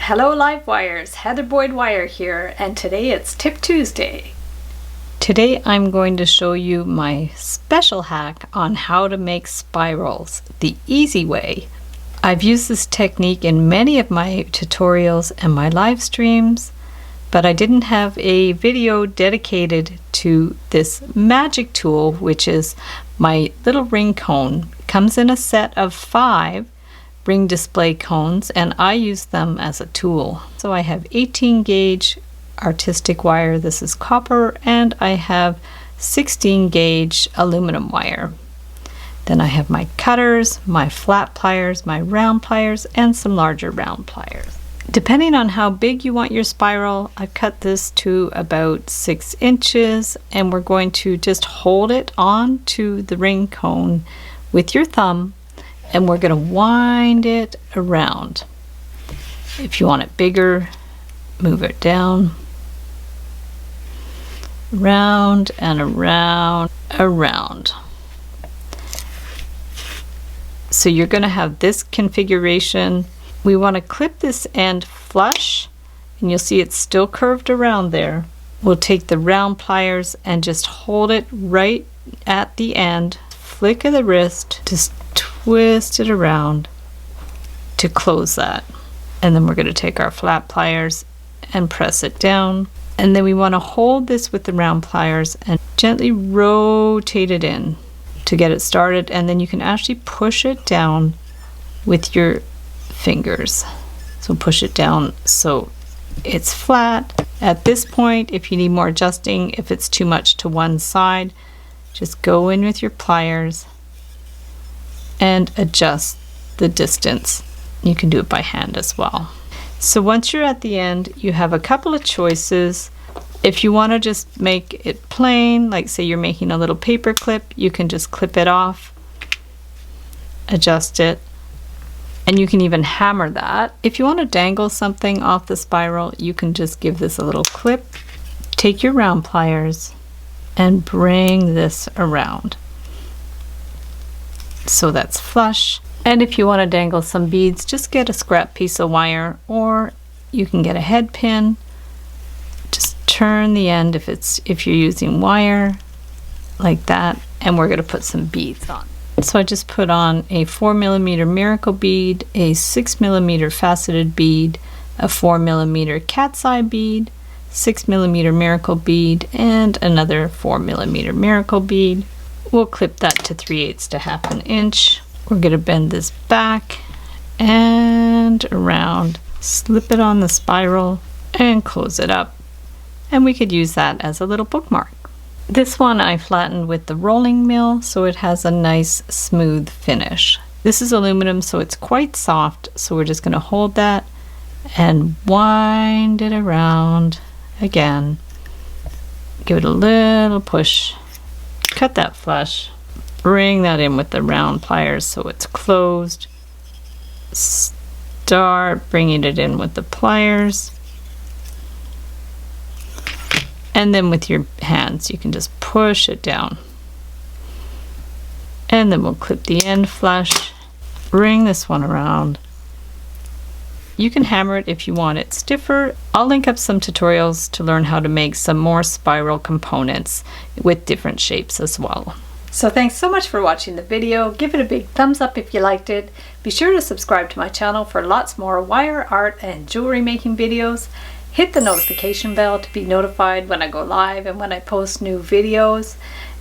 Hello Live Wires, Heather Boyd Wire here, and today it's Tip Tuesday. Today I'm going to show you my special hack on how to make spirals the easy way. I've used this technique in many of my tutorials and my live streams, but I didn't have a video dedicated to this magic tool, which is my little ring cone. It comes in a set of 5 ring display cones, and I use them as a tool. So I have 18 gauge artistic wire, this is copper, and I have 16 gauge aluminum wire. Then I have my cutters, my flat pliers, my round pliers, and some larger round pliers. Depending on how big you want your spiral, I've cut this to about 6 inches, and we're going to just hold it on to the ring cone with your thumb, and we're going to wind it around. If you want it bigger, move it down, around and around, around. So you're going to have this configuration. We want to clip this end flush, and you'll see it's still curved around there. We'll take the round pliers and just hold it right at the end, flick of the wrist, just twist it around to close that. And then we're going to take our flat pliers and press it down. And then we want to hold this with the round pliers and gently rotate it in to get it started. And then you can actually push it down with your fingers. So push it down so it's flat. At this point, if you need more adjusting, if it's too much to one side, just go in with your pliers and adjust the distance. You can do it by hand as well. So once you're at the end, you have a couple of choices. If you want to just make it plain, like say you're making a little paper clip, you can just clip it off, adjust it, and you can even hammer that. If you want to dangle something off the spiral, you can just give this a little clip, take your round pliers, and bring this around. So that's flush. And if you want to dangle some beads, just get a scrap piece of wire, or you can get a head pin. Just turn the end if you're using wire like that, and we're going to put some beads on. So I just put on a 4mm miracle bead, a 6mm faceted bead, a 4mm cat's eye bead, 6mm miracle bead, and another 4mm miracle bead. We'll clip that to 3/8 to 1/2 inch. We're going to bend this back and around, slip it on the spiral, and close it up. And we could use that as a little bookmark. This one I flattened with the rolling mill, so it has a nice smooth finish. This is aluminum, so it's quite soft, so we're just going to hold that and wind it around again. Give it a little push. Cut that flush, bring that in with the round pliers so it's closed. Start bringing it in with the pliers. And then with your hands, you can just push it down. And then we'll clip the end flush, bring this one around. You can hammer it if you want it stiffer. I'll link up some tutorials to learn how to make some more spiral components with different shapes as well. So thanks so much for watching the video. Give it a big thumbs up if you liked it. Be sure to subscribe to my channel for lots more wire art and jewelry making videos. Hit the notification bell to be notified when I go live and when I post new videos.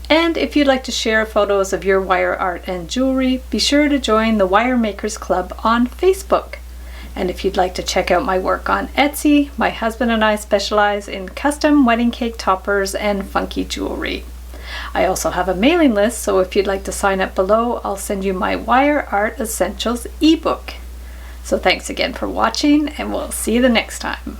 And if you'd like to share photos of your wire art and jewelry, be sure to join the Wire Makers Club on Facebook. And if you'd like to check out my work on Etsy, my husband and I specialize in custom wedding cake toppers and funky jewelry. I also have a mailing list, so if you'd like to sign up below, I'll send you my Wire Art Essentials ebook. So thanks again for watching, and we'll see you the next time.